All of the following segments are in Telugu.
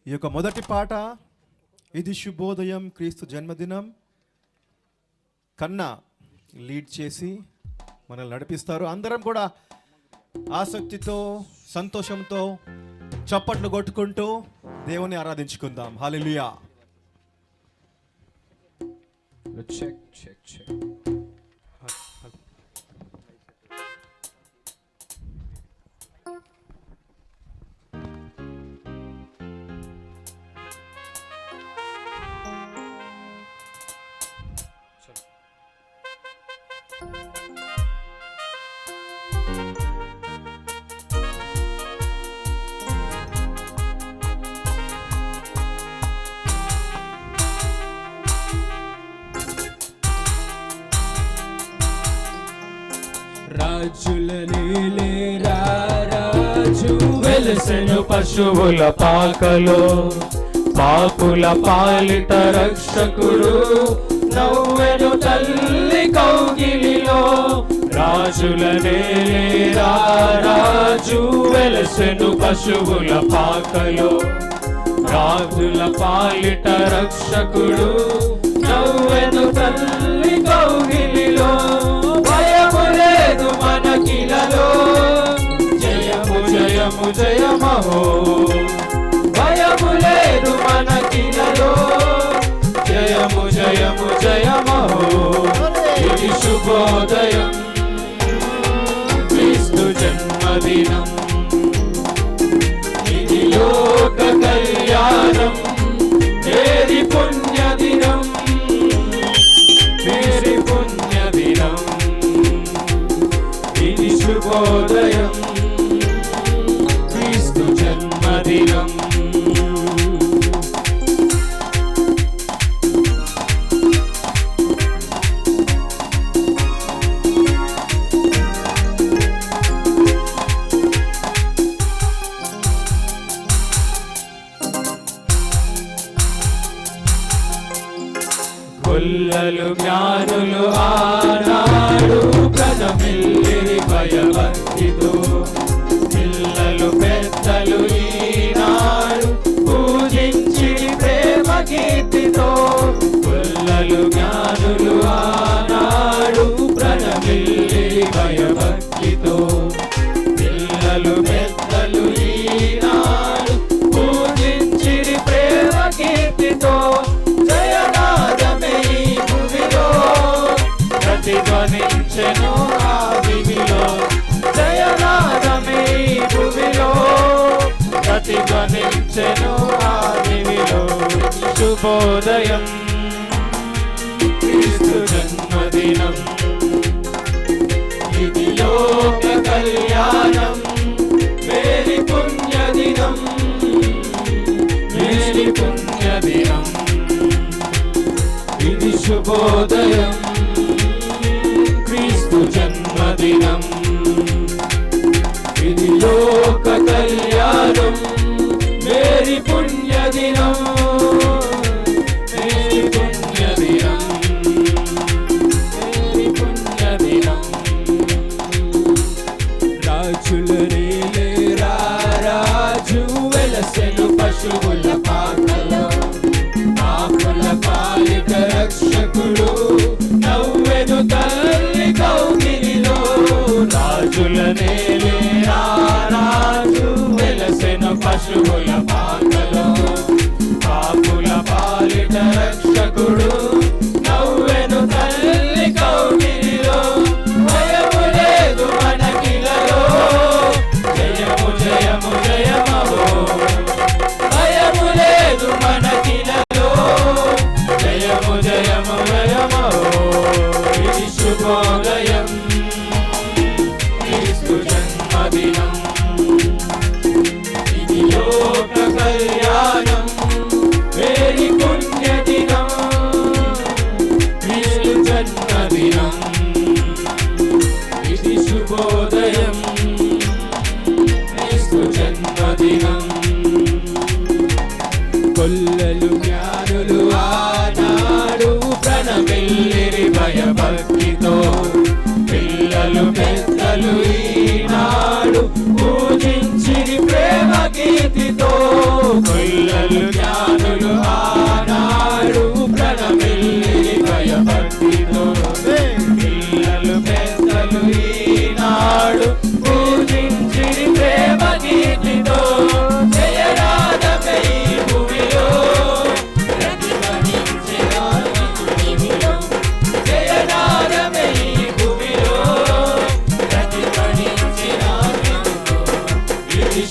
ఈ యొక్క మొదటి పాట ఇది శుభోదయం క్రీస్తు జన్మదినం కన్నా లీడ్ చేసి మనల్ని నడిపిస్తారు. అందరం కూడా ఆసక్తితో సంతోషంతో చప్పట్లు కొట్టుకుంటూ దేవుని ఆరాధించుకుందాం. హల్లెలూయా. Check check check. రాజుల నీలే రాజు వెలసెను పశువుల పాకలో, పాపుల పాలిట రక్షకుడు నవ్వెను తల్లి కౌగిలిలో. రాజుల నీలే రాజు వెలసెను పశువుల పాకలో, రాజుల పాలిట రక్షకుడు నవ్వెను తల్లి కౌగిలిలో. భయము లేదు మనకిలలో, జయము జయము జయమహో. భయము లేదు మనకిలలో, జయము జయము జయమహో. ఇది శుభోదయం క్రీస్తు జన్మదినం, ఇది లోక కళ్యాణం, మేరీ పుణ్యదినం, మేరీ పుణ్యదినం. ఇది శుభోదయం క్రీస్తు జన్మదినం. గొల్లలు జ్ఞానులు ఆనాడు ప్రణమిల్లిరి భయభక్తితో, పిల్లలు పెద్దలు ఈనాడు పూజించి ప్రేమ కీర్తితో. గొల్లలు జ్ఞానులు ఆనాడు ప్రణమిల్లిరి భయభక్తితో, పిల్లలు పెద్దలు ఈనాడు పూజించి ప్రేమ కీర్తితో. ప్రతిధ్వనించెను ఆ దివిలో, జయనాదమే భూమిలో ప్రతిధ్వనించెను ఆ దివిలో. శుభోదయం క్రీస్తు జన్మదినం, ఇది లోక కళ్యాణం, మేరీ పుణ్యదినం, మేరీ పుణ్యదినం. ఇది శుభోదయం క్రీస్తు జన్మదినం, ఇది లోక కళ్యాణం, మేరీ పుణ్యదినం, మేరీ పుణ్యదినం, మేరీ పుణ్యదినం. రాజుల రేలే రాజు వెలసెను పశువుల పాకలో, పాపుల పాలిట రక్షకుడు నవ్వెను తల్లి కౌగిలిలో. రాజుల నేలే రాజు వెలసెను పశువుల పాకలో, పాపుల పాలిట రక్షకుడు నవ్వెను తల్లి కౌగిలిలో. భయము లేదు మనకిలలో, జయము జయము జయమహో. భయము లేదు మనకిలలో, జయము జయము జయమహో. ఇది శుభోదయం క్రీస్తు జన్మదినం,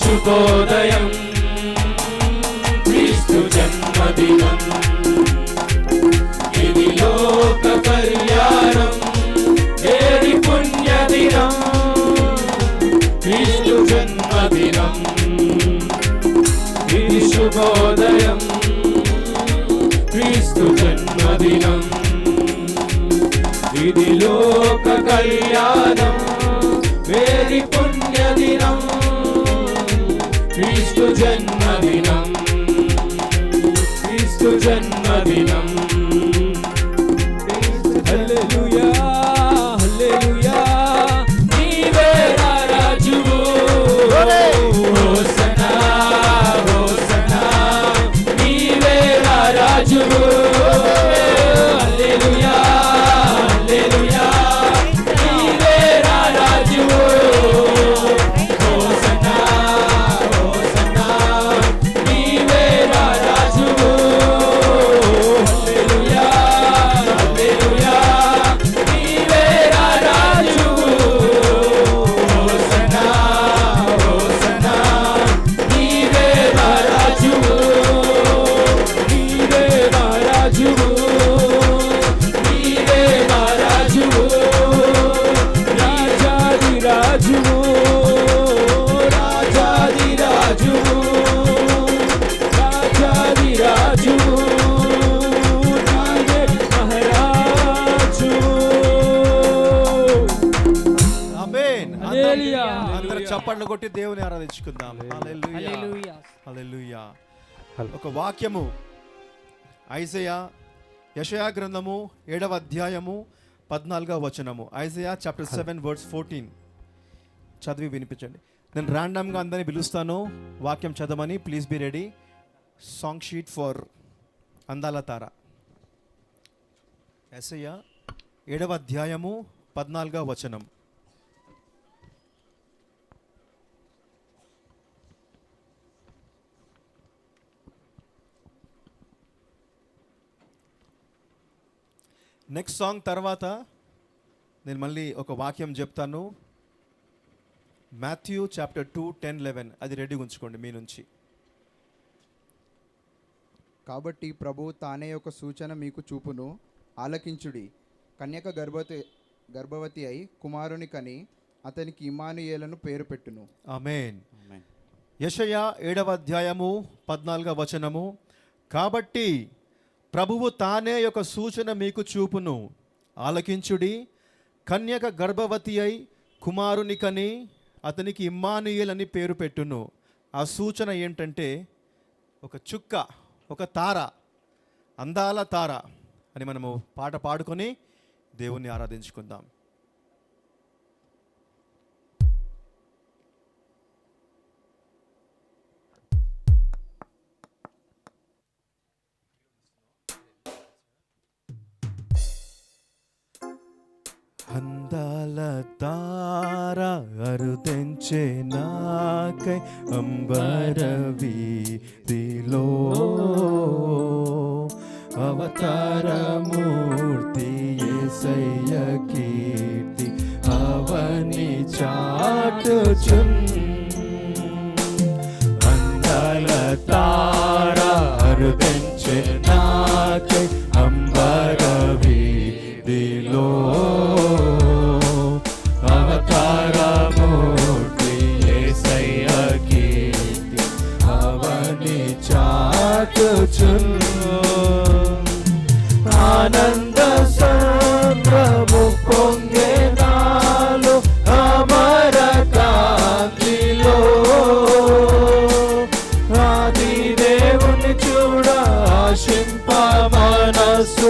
శుభోదయం క్రీస్తు జన్మదినం ఇది లోక కళ్యాణం ఏది పుణ్యదినం క్రీస్తు జన్మదినం ఇది శుభోదయం క్రీస్తు జన్మదినం ఇది లోక కళ్యాణం వేరి పుణ్యదినం క్రీస్తు జన్మదినం క్రీస్తు జన్మదినం హల్లెలూయా హల్లెలూయా నీవే రాజువు హోసన్నా హోసన్నా నీవే రాజువు హల్లెలూయా హల్లెలూయా నీవే రాజువు హోసన్నా హోసన్నా నీవే రాజువు హల్లెలూయా హల్లెలూయా నీవే రాజువు హోసన్నా హోసన్నా నీవే రాజువు నీవే రాజువు నీవే రాజువు రాజాది రాజువు రాజాది రాజువు రాజాది రాజువు నీవే మహారాజు ఆమేన్. హల్లెలూయా. అందరూ చప్పట్లు కొట్టి దేవుని ఆరాధించుకుందాం. హల్లెలూయా హల్లెలూయా. హల్లెలూయా. ఒక వాక్యము యెషయా గ్రంథము 7వ అధ్యాయము 14వ వచనము. ఐజయా చాప్టర్ 7 వర్స్ 14 చదివి వినిపించండి. నేను ర్యాండమ్గా అందరినీ పిలుస్తాను వాక్యం చదవమని. Please be ready. Song sheet for అందాల తార. యెషయా 7వ అధ్యాయము 14వ వచనం. నెక్స్ట్ సాంగ్ తర్వాత నేను మళ్ళీ ఒక వాక్యం చెప్తాను. మాథ్యూ చాప్టర్ 2 10 11 అది రెడీగా ఉంచుకోండి మీ నుంచి. కాబట్టి ప్రభువు తానే ఒక సూచన మీకు చూపును, ఆలకించుడి. కన్యక గర్భవతి అయి కుమారుని కని అతనికి ఇమ్మానుయేలను పేరు పెట్టును. ఆమేన్. యెషయా 7వ అధ్యాయము 14వ వచనము. కాబట్టి ప్రభువు తానే ఒక సూచన మీకు చూపును, ఆలకించుడి. కన్యక గర్భవతి అయి కుమారుని కని అతనికి ఇమ్మానుయేల్ అని పేరు పెట్టును. ఆ సూచన ఏంటంటే ఒక చుక్క, ఒక తార, అందాల తార అని మనము పాట పాడుకొని దేవుణ్ణి ఆరాధించుకుందాం. అందాల తార అరుదెంచే నాకై అంబర వీధిలో అవతారమూర్తి యేసయ్య కీర్తి అవని చాటుచున్. అందాల తార అరుదెంచే నాకై అంబర వీధిలో అవతారమూర్తి యేసయ్య కీర్తి అవని చాటుచున్. ఆనంద సంద్రము పొంగే నాలో అమర కాంతిలో ఆది దేవుని చూడ ఆశింప మనసు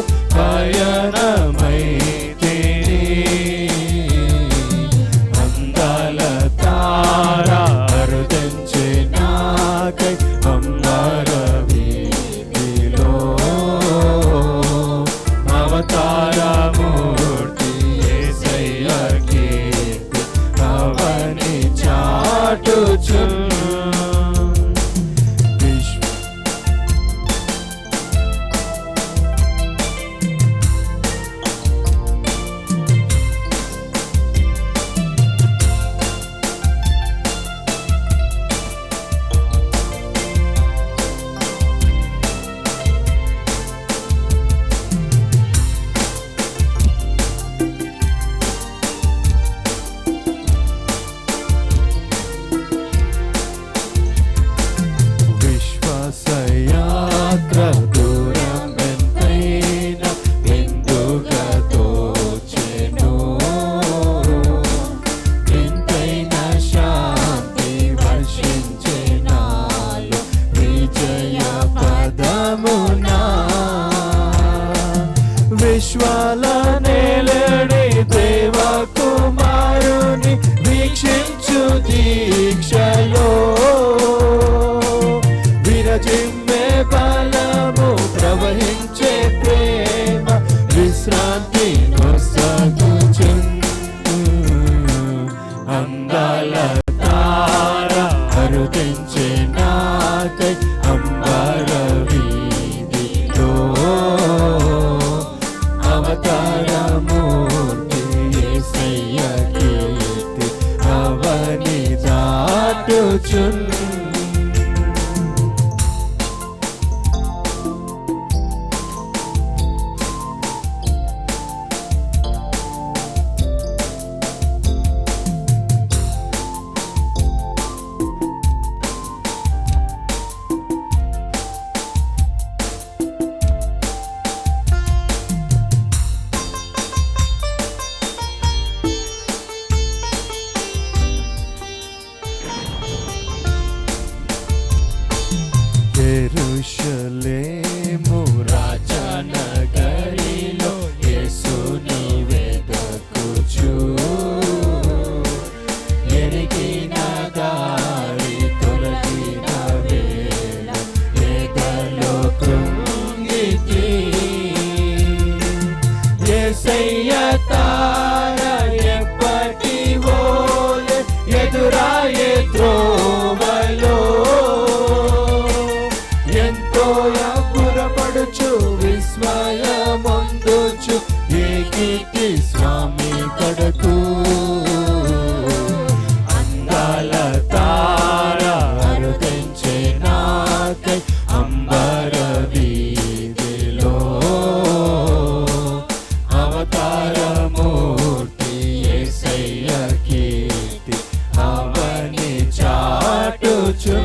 పరీక్షలో విరజిమ్మే బలము ప్రవహించే ప్రేమ విశ్రాంతి నొసగుచుండు అందాల తార అరుదించే నాకై అంబర వీధిలో అవతారమూర్తి యేసయ్య కీర్తి అవని దాటుచున్ యెరూషలేము రాజనగరిలో యేసుని వెదకుచు ఎరిగిన దారి తొలగిన వేళ ఎదలో కృంగితి యేసయ్య తార ఎప్పటి వోలె ఎదురాయే త్రోవలో పురపడుచు విస్మయమందుచు ఏకీకి స్వామి కడకు అందాల తార అరుదించే నాకై అంబర వీధిలో అవతారమూర్తి యేసయ్య కీర్తి అవని చాటుచు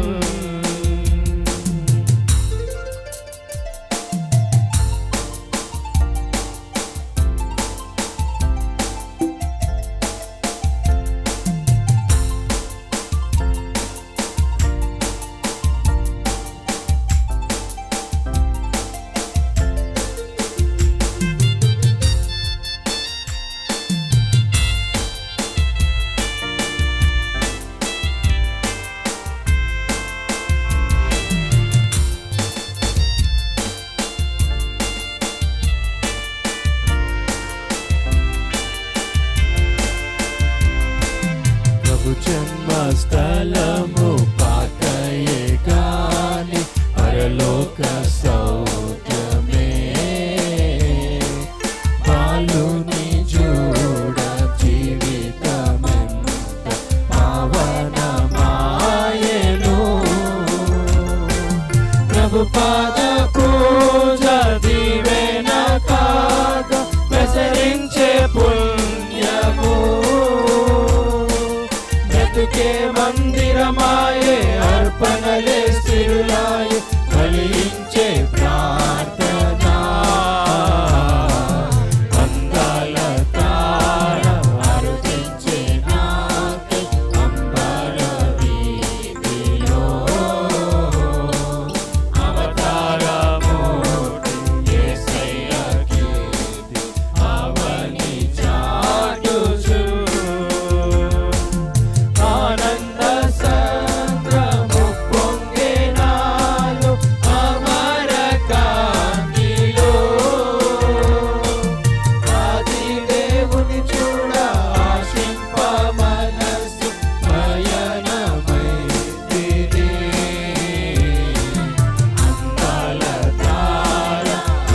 జన్మస్థలము పాకయే గాని పరలోక సౌఖ్యమే బాలుని చూడ జీవితమెంత పావనమాయెను ప్రభు పాద పూజ దీవెన కాక ప్రసరించే పుణ్యము బ్రతుకే మందిరమాయే అర్పణలే స్థిరులాయే ఫలించే ప్రార్థన అందాల తార అరుదించే నాకై అంబర వీధిలో అవతారమూర్తి యేసయ్య కీర్తి అవని చాటుచు ఆనంద సంద్రము పొంగే నాలో అమర కాంతిలో ఆది దేవుని చూడ ఆశింప మనసు పయనమైతిని అందాల తార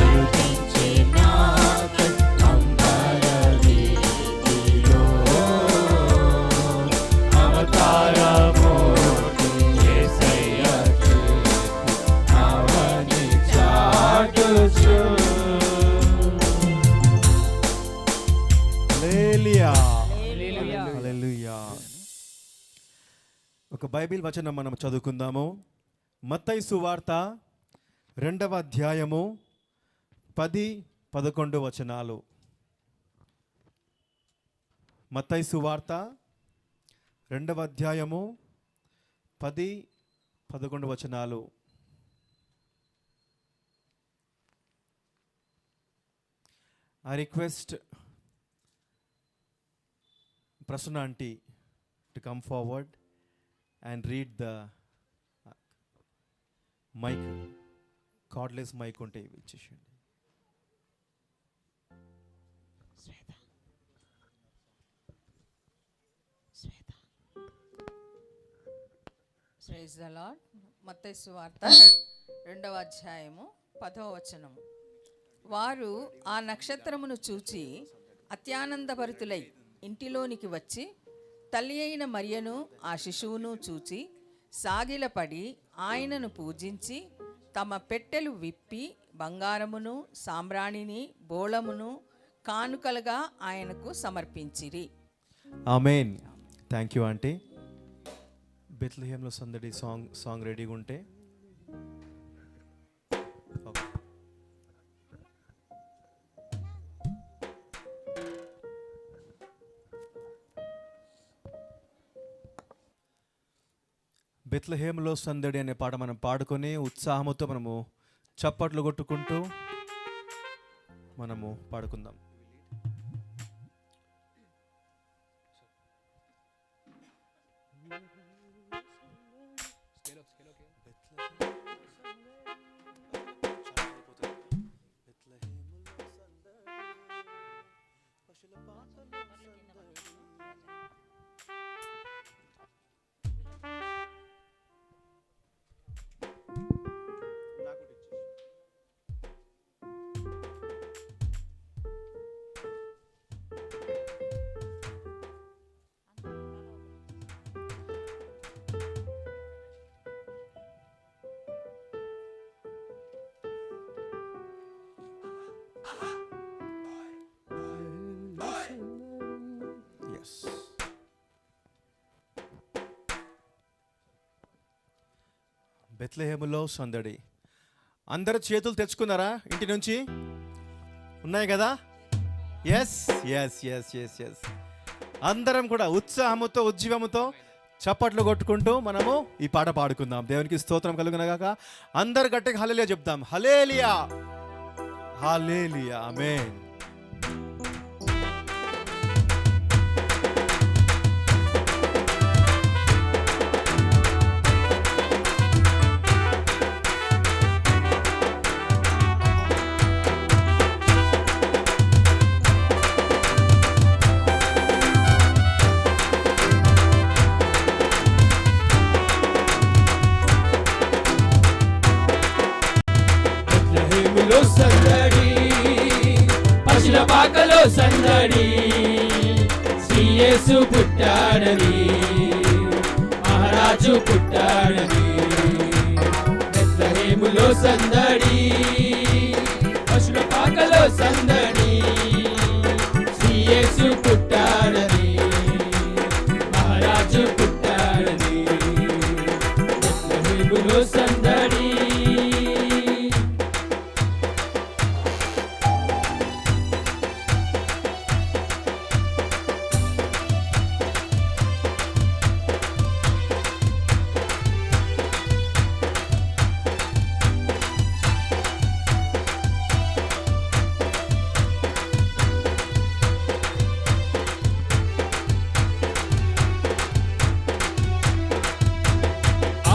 అరుదించే నాకై అంబర వీధిలో అవతారమూర్తి యేసయ్య కీర్తి అవని చాటుచు హల్లెలూయా హల్లెలూయా. ఒక బైబిల్ వచనం మనం చదువుకుందాము. మత్తయి సువార్త 2వ అధ్యాయము 10-11 వచనాలు. మత్తయి సువార్త 2వ అధ్యాయము 10-11 వచనాలు. I request Prasanna aunty to come forward. and read the mic. Cordless mic ఉంటే ఇచ్చేసేయండి. Praise the lord. మత్తయి సువార్త 2వ అధ్యాయము 10వ వచనము. వారు ఆ నక్షత్రమును చూచి అత్యానందభరితులై ఇంటిలోనికి వచ్చి తల్లి అయిన మరియను ఆ శిశువును చూచి సాగిలపడి ఆయనను పూజించి తమ పెట్టెలు విప్పి బంగారమును సాంబ్రాణిని బోళమును కానుకలుగా ఆయనకు సమర్పించిరి. ఆమేన్. Thank you aunty. బెత్లెహేంలో సందడి సాంగ్ రెడీగా ఉంటే బెత్లెహేంలో సందడి అనే పాట మనం పాడుకొని ఉత్సాహంతో మనము చప్పట్లు కొట్టుకుంటూ మనము పాడుకుందాం. బెత్లెహేములో సందడి. అందరు చేతులు తెచ్చుకున్నారా? ఇంటి నుంచి ఉన్నాయి కదా? Yes yes yes yes yes. అందరం కూడా ఉత్సాహముతో ఉజ్జీవముతో చప్పట్లు కొట్టుకుంటూ మనము ఈ పాట పాడుకుందాం. దేవునికి స్తోత్రం కలుగునగాక. అందరు గట్టిగా హల్లెలూయా చెప్దాం. హల్లెలూయా హల్లెలూయా ఆమేన్. బెత్లెహేములో సందడి, పశుల పాకలో సందడి, శ్రీ యేసు పుట్టాడని, మహారాజు పుట్టాడని. బెత్లెహేములో సందడి, పశుల పాకలో సందడి, శ్రీ యేసు పుట్టాడని, మహారాజు పుట్టాడని. బెత్లెహేములో సందడి.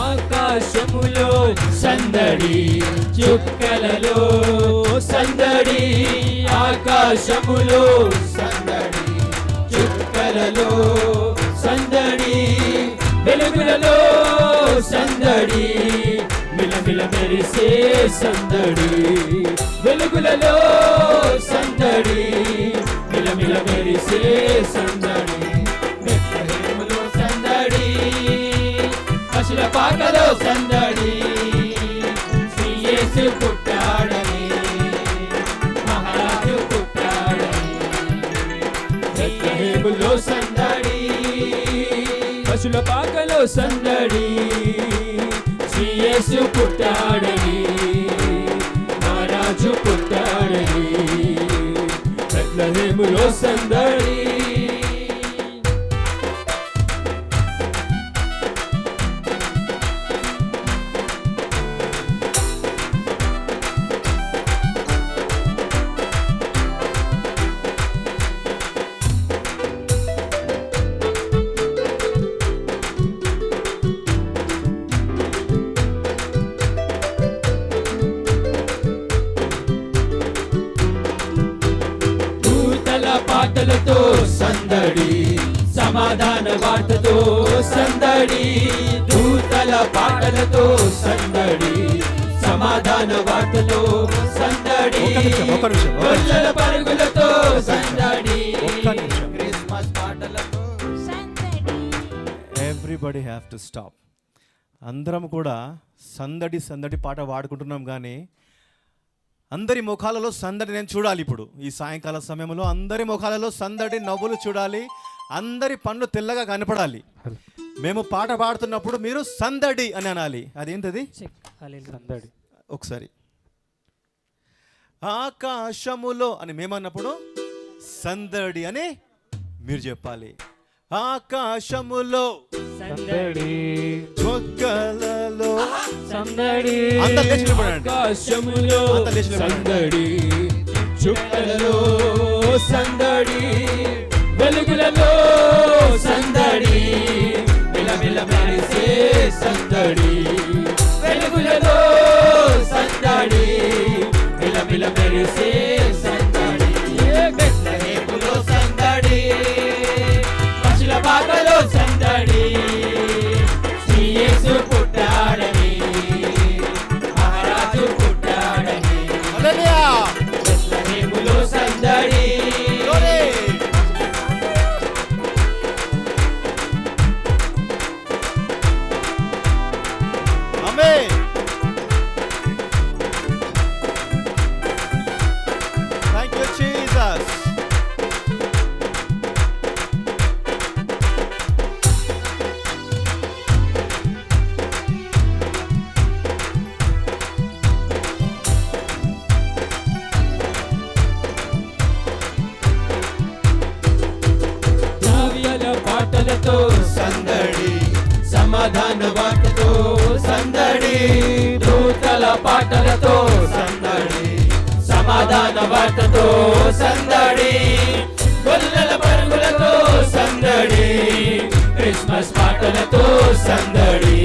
ఆకాశములో సందడి, చుక్కలలో సందడి, ఆకాశములో సందడి, చుక్కలలో సందడి, వెలుగులలో సందడి, మిలమిల మెరిసే సందడి, వెలుగులలో సందడి, మిలమిల మెరిసే సందడి. బెత్లెహేములో సందడి, పశుల పాకలో సందడి, శ్రీ యేసు పుట్టాడని, మహారాజు పుట్టాడని. బెత్లెహేములో సందడి, పశుల పాకలో సందడి, శ్రీ యేసు పుట్టాడని, మహారాజు పుట్టాడని. బెత్లెహేములో సందడి. వార్తతో సందడి, దూతల పాటలతో సందడి, సమాధాన వార్తతో సందడి, ఒక్క నిమిషం. గొల్లల పరుగులతో సందడి, ఒక్క నిమిషం. క్రిస్మస్ పాటలతో ఎవ్రీబడి హ్యావ్ టు స్టాప్. అందరం కూడా సందడి సందడి పాట వాడుకుంటున్నాం, కానీ అందరి ముఖాలలో సందడి నేను చూడాలి. ఇప్పుడు ఈ సాయంకాల సమయంలో అందరి ముఖాలలో సందడి, నవ్వులు చూడాలి. అందరి పనులు తెల్లగా కనపడాలి. మేము పాట పాడుతున్నప్పుడు మీరు సందడి అని అనాలి. అదేంటది? సందడి. ఒకసారి ఆకాశములో అని మేమన్నప్పుడు సందడి అని మీరు చెప్పాలి. ఆకాశములో సందడి, మొక్కలలో సందడి, అందరు లేచి నిలబడండి. ఆకాశములో అందరు లేచి నిలబడండి. సందడి, చుక్కలలో సందడి, వెలుగులలో సందడి, మిలమిల మెరిసే సందడి, వెలుగులలో సందడి, మిలమిల మెరిసే సందడి, బెత్లెహేములో సందడి, పశుల పాకలో సందడి, శ్రీ యేసు పుట్టాడని, మహారాజు పుట్టాడని, హల్లెలూయా. బెత్లెహేములో సందడి, glory. Amen. Thank you Jesus. కావ్యాల పాటలతో సందడి, సమాధాన వార్తతో సందడి, దూతల పాటలతో సందడి, సమాధాన వార్తతో సందడి, గొల్లల పరుగులతో సందడి, క్రిస్మస్ పాటలతో సందడి,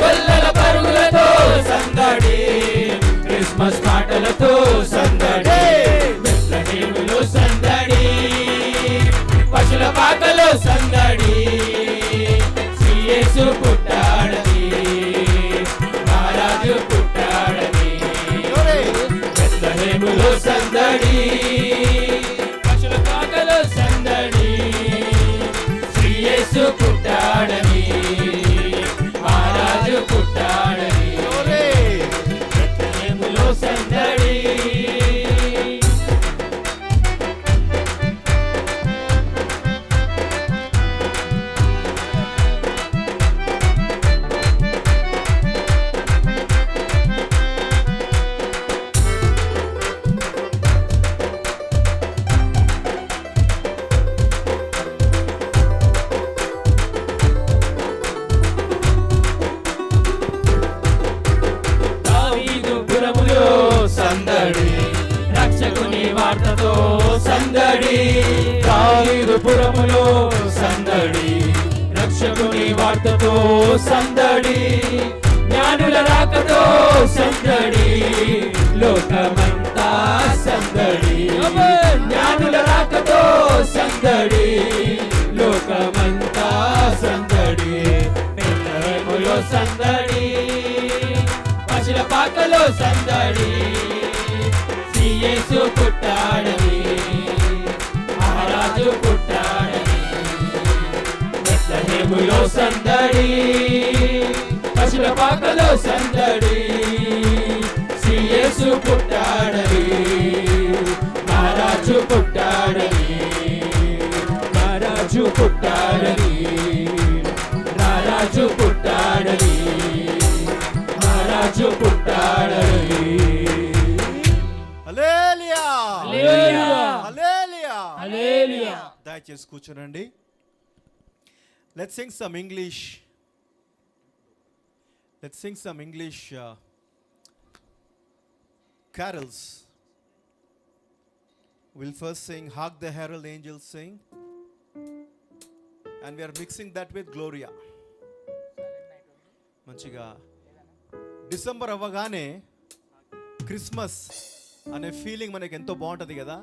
గొల్లల పరుగులతో సందడి, క్రిస్మస్ పాటలతో సందడి, బెత్లెహేములో సందడి, పశుల పాకలో సందడి, శ్రీ యేసు పుట్టాడని, మహారాజు పుట్టాడని, బెత్లెహేములో సందడి, పశుల పాకలో సందడి, శ్రీ యేసు పుట్టాడని, మహారాజు పుట్టాడని, బెత్లెహేములో సందడి. దావీదు పురములో సందడి, రక్షకుని వార్తతో సందడి, దావీదు పురములో సందడి, రక్షకుని వార్తతో సందడి, జ్ఞానుల రాకతో సందడి, లోకమంతా సందడి, జ్ఞానుల రాకతో సందడి, లోకమంతా సందడి, బెత్లెహేములో సందడి, పశుల పాకలో సందడి, శ్రీ యేసు పుట్టాడని, మహారాజు పుట్టాడని, బెత్లెహేములో సందడి, పశుల పాకలో సందడి, శ్రీ యేసు పుట్టాడని, మహారాజు పుట్టాడని, మహారాజు పుట్టాడని, రారాజు పుట్టాడని, మహారాజు పుట్టాడని. హల్లెలూయా. హల్లెలూయా. హల్లెలూయా. హల్లెలూయా. దయచేసి కూర్చోనండి. Let's sing some English. Let's sing some English carols. We'll first sing Hark the Herald Angels Sing, and we are mixing that with Gloria. మంచిగా డిసెంబర్ అవ్వగానే క్రిస్మస్ అనే ఫీలింగ్ మనకి ఎంతో బాగుంటుంది కదా.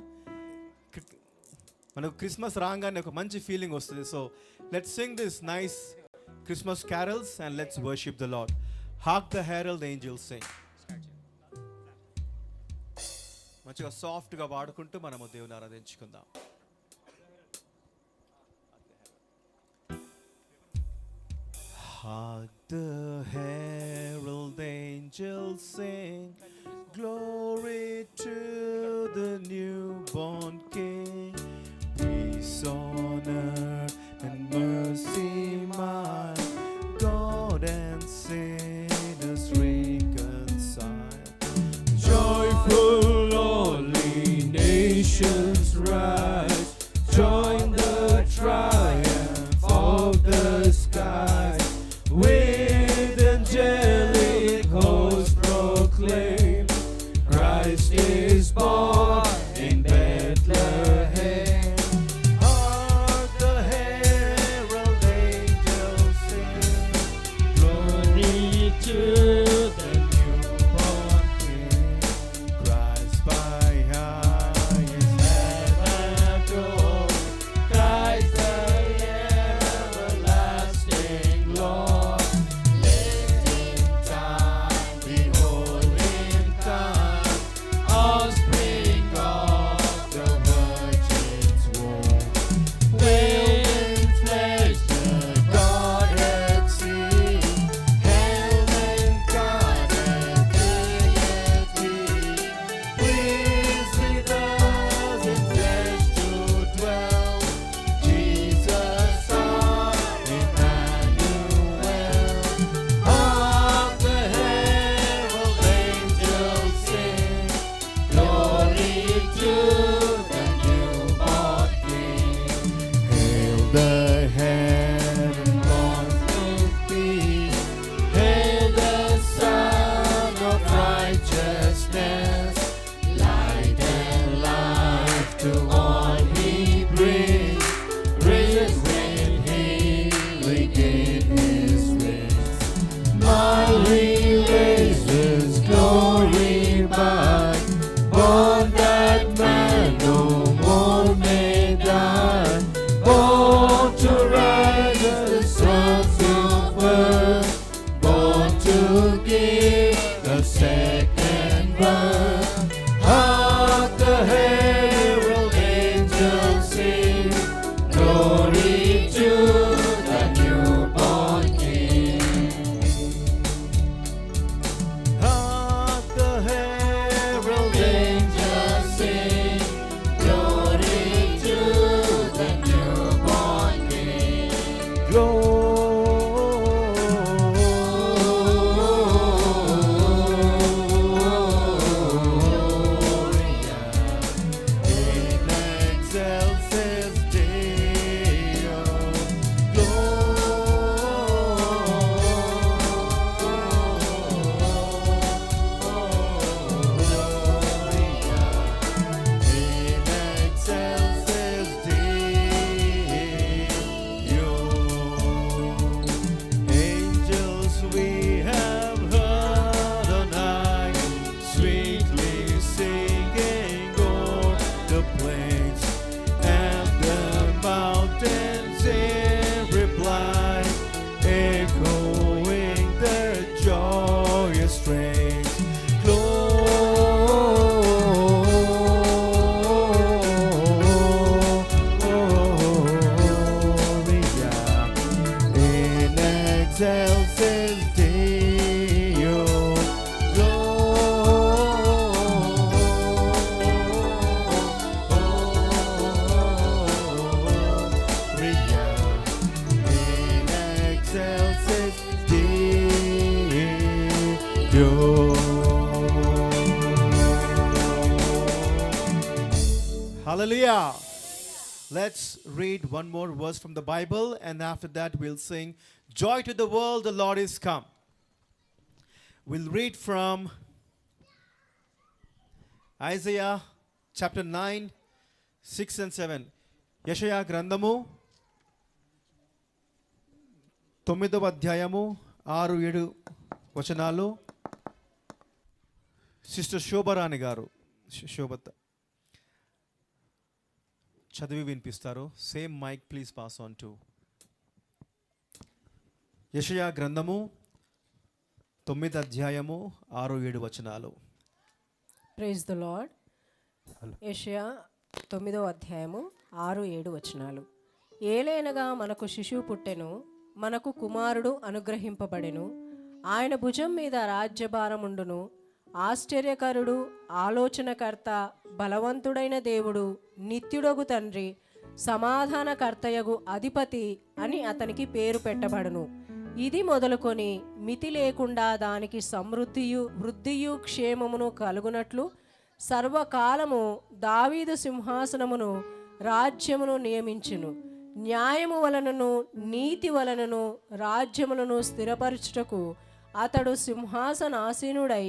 మనకు క్రిస్మస్ రాగానే ఒక మంచి ఫీలింగ్ వస్తుంది. So let's sing this nice Christmas carols and let's worship the lord. Hark the herald angels sing. మంచిగా సాఫ్ట్గా వాడుకుంటూ మనము దేవుని ఆరాధించుకుందాం. Hark the herald angels sing, glory to the newborn King. Peace on earth and mercy mild, God and sinners reconciled. Joyful all ye nations rise, join the triumph of the skies. With angelic hosts proclaim, Christ is born in Bethlehem. Hark the herald angels sing, Glory to the newborn King. Christ by highest heaven adore, Christ the everlasting Lord. Let in time, behold in time, offspring of the Virgin's womb. With flesh the Godhead sing, hail and Godhead deity. Please with us in flesh to dwell, Jesus our Emmanuel. Hark the herald angels sing, glory to the newborn King. Hail the heaven-born with peace, hail the Son of righteousness. Light and life to all he brings, risen with healing in his wings. Mighty raises glory by, born that man no more may die. Born to rise as the sons of earth, born to give the second birth. Hark the herald angels sing, glory to the newborn King. Hark the herald angels sing, glory to the newborn King. Gloria in excelsis Deo. Gloria in excelsis Deo. Angels we have heard on high, sweetly singing o'er the plains and the mountains in reply, echoing their joyous strains. Gloria in excelsis Deo. Gloria in excelsis Deo. Hallelujah. Let's read one more verse from the Bible, and after that we'll sing Joy to the World, the Lord is come. We'll read from Isaiah chapter 9, 6 and 7. యెషయా గ్రంథము 9వ అధ్యాయము 6-7 వచనాలు. సిస్టర్ శోభరాణి గారు శోభత చదివి వినిపిస్తారు. Same mic please pass on to. యెషయా గ్రంథము 9 అధ్యాయము 6-7 వచనాలు. Praise the lord. యెషయా 9వ అధ్యాయము 6-7 వచనాలు. ఏలైనగా మనకు శిశువు పుట్టెను, మనకు కుమారుడు అనుగ్రహింపబడెను, ఆయన భుజం మీద రాజ్యభారముండును. ఆశ్చర్యకరుడు, ఆలోచనకర్త, బలవంతుడైన దేవుడు, నిత్యుడగు తండ్రి, సమాధానకర్తయగు అధిపతి అని అతనికి పేరు పెట్టబడును. ఇది మొదలుకొని మితి లేకుండా దానికి సమృద్ధియు వృద్ధియు క్షేమమును కలుగునట్లు సర్వకాలము దావీదు సింహాసనమును రాజ్యమును నియమించును. న్యాయము వలనను నీతి వలనను రాజ్యములను స్థిరపరచుటకు అతడు సింహాసనాసీనుడై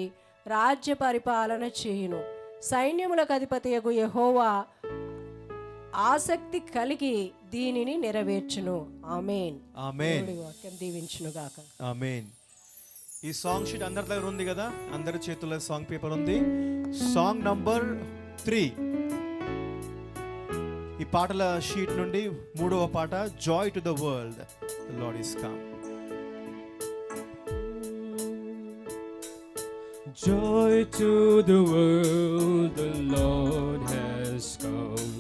రాజ్య పరిపాలన చేయును. సైన్యములకు అధిపతియగు యెహోవా ఆసక్తి కలిగి దీనిని నెరవేర్చును. ఆమేన్. ఆమేన్. దేవుడి వాక్యం దీవించును గాక. ఆమేన్. ఈ సాంగ్ షీట్ అందరి దగ్గర ఉంది కదా, అందరి చేతుల్లో సాంగ్ పేపర్ ఉంది. సాంగ్ నంబర్ 3, ఈ పాటల షీట్ నుండి 3వ పాట, Joy to the world, the lord is come. Joy to the world, the Lord has come.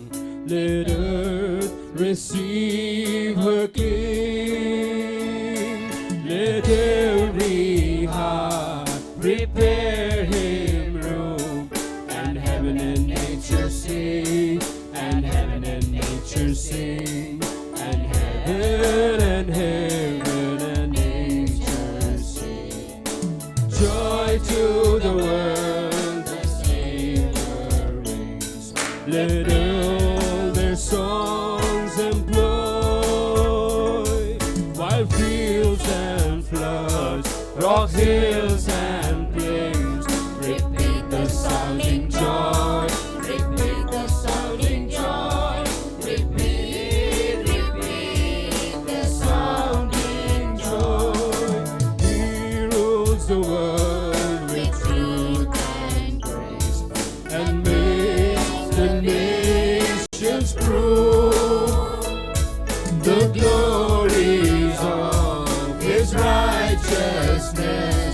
Let earth receive her King. Let every heart prepare him room. And heaven and nature sing, and heaven and nature sing, and heaven and nature sing. Joy to the world, the Savior reigns. Let all their songs employ, while fields and floods, rocks, hills and plains, repeat the sounding joy, repeat the sounding joy, repeat the sounding joy. He rules the world with truth and grace, and makes the nations prove the glories of his righteousness,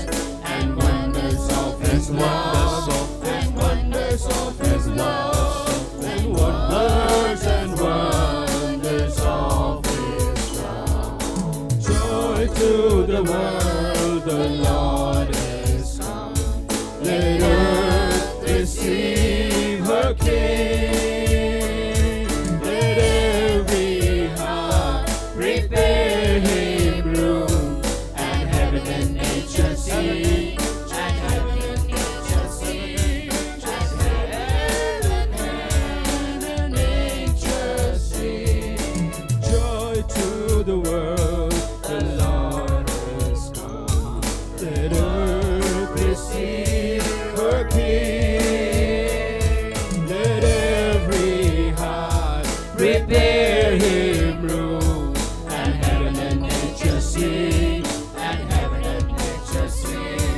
and wonders of his love, and wonders of his love, and wonders of his love. Joy to the world, the Lord has come. Let earth receive her King. Let every heart prepare him room. And heaven and nature sing, and heaven and nature sing, and heaven and nature sing. Joy to the world, the Lord has come. Let earth receive her King. Let every heart prepare him room. And heaven and nature sing, and heaven and nature sing,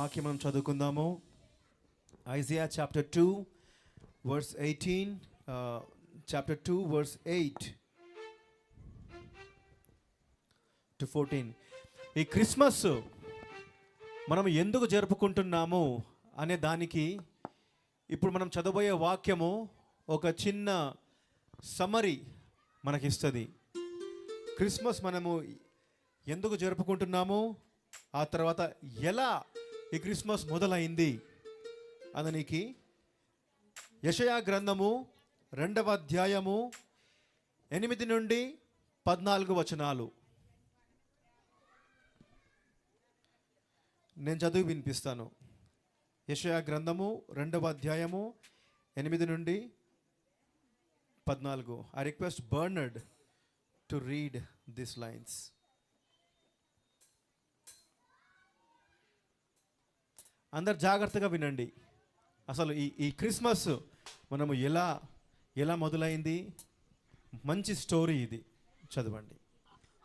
వాక్యం మనం చదువుకుందాము. Isaiah chapter 2 verse 18, chapter 2 verse 8 to 14. ఈ క్రిస్మస్ మనం ఎందుకు జరుపుకుంటున్నాము అనే దానికి ఇప్పుడు మనం చదవబోయే వాక్యము ఒక చిన్న సమరీ మనకిస్తుంది. క్రిస్మస్ మనము ఎందుకు జరుపుకుంటున్నాము, ఆ తర్వాత ఎలా ఈ క్రిస్మస్ మొదలైంది అతనికి యెషయా గ్రంథము 2వ అధ్యాయము 8 నుండి 14 వచనాలు నేను చదివి వినిపిస్తాను. యెషయా గ్రంథము 2వ అధ్యాయము 8 నుండి 14. I request Bernard to read this lines. అందరు జాగ్రత్తగా వినండి. అసలు ఈ క్రిస్మస్ మనము ఎలా మొదలైంది, మంచి స్టోరీ ఇది, చదవండి.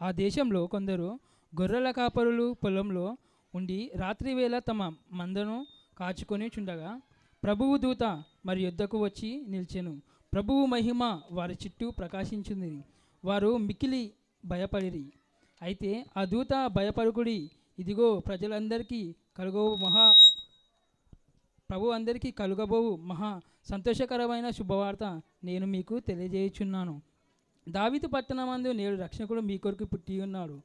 ఆ దేశంలో కొందరు గొర్రెల కాపరులు పొలంలో ఉండి రాత్రివేళ తమ మందను కాచుకొని చుండగా ప్రభువు దూత మరి యుద్ధకు వచ్చి నిలిచెను. ప్రభువు మహిమ వారి చుట్టూ ప్రకాశించింది. వారు మిక్కిలి భయపడిరి. అయితే ఆ దూత భయపడుకుడి, ఇదిగో ప్రభు అందరికీ కలుగబోవు మహా సంతోషకరమైన శుభవార్త నేను మీకు తెలియజేయుచున్నాను. దావీదు పట్టణమందు నేడు రక్షకుడు మీ కొరకు పుట్టి ఉన్నాడు.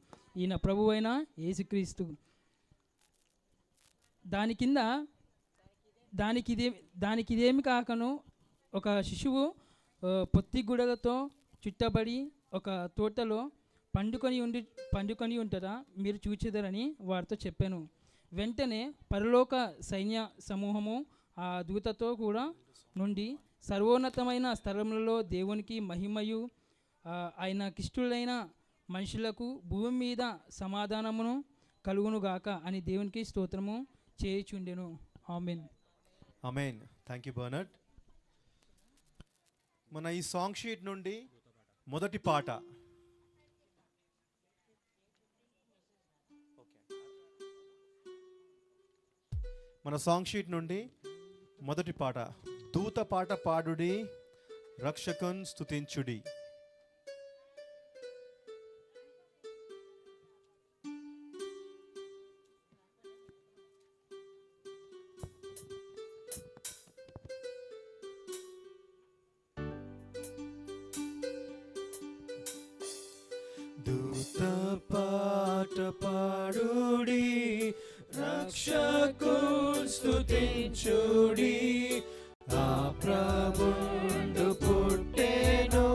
ఈయన ప్రభువైన యేసుక్రీస్తు. దానికిదేమి కాకను ఒక శిశువు పొత్తిగుడలతో చుట్టబడి ఒక తోటలో పండుకొని ఉంటదా మీరు చూచెదరని వారితో చెప్పాను. వెంటనే పరలోక సైన్య సమూహము ఆ దూతతో కూడా నుండి సర్వోన్నతమైన స్థలములలో దేవునికి మహిమయు ఆయన కిష్టులైన మనుషులకు భూమి మీద సమాధానమును కలుగునుగాక అని దేవునికి స్తోత్రము చేయుచుండెను. ఆమేన్. ఆమేన్. Thank you బర్నర్డ్. మన ఈ సాంగ్ షీట్ నుండి మొదటి పాట దూత పాట పాడుడి రక్షకున్ స్తుతించుడి. దూత పాట పాడుడి రక్షకున్ స్తుతించుడి. ఆ ప్రభుండు పుట్టెను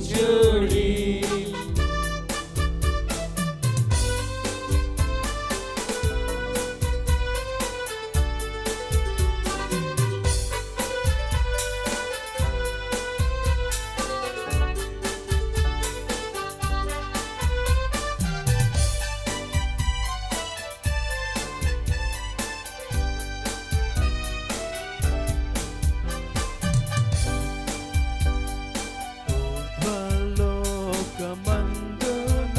స్తుతించుడి. లోకమందున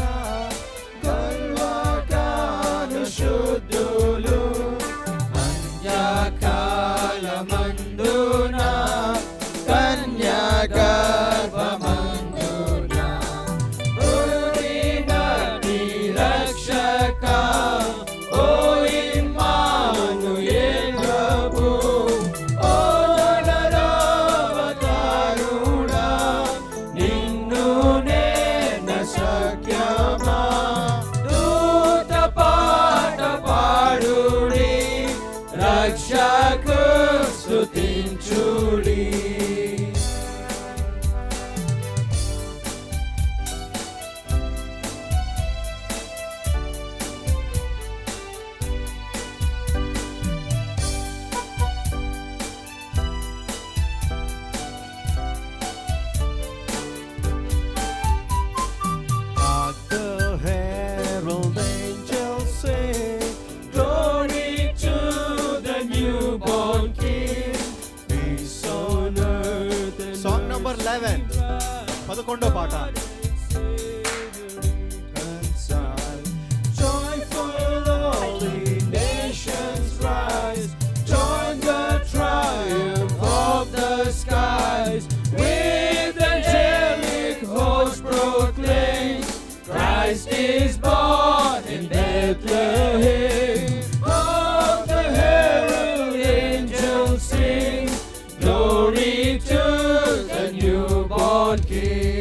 గర్వగాను శుద్ధులు అంత్యకాలమందున కన్యగర్భమందున ఉరిమని రక్షక ఓ ఇమ్మానుయేల్ ప్రభు ఓ నరవతారుడా నిన్ను నేన సఖ్యమా దూత పాట పాడుడి రక్షకు స్తుతించుడి. Hark the herald angels sing, Glory to the newborn King. peace On earth and Song number 11, 11వ పాట. joyful all the nations rise. Join the triumph of the skies. With angelic host proclaim, Christ is born in Bethlehem. Of the herald angels sing, glory to the newborn King.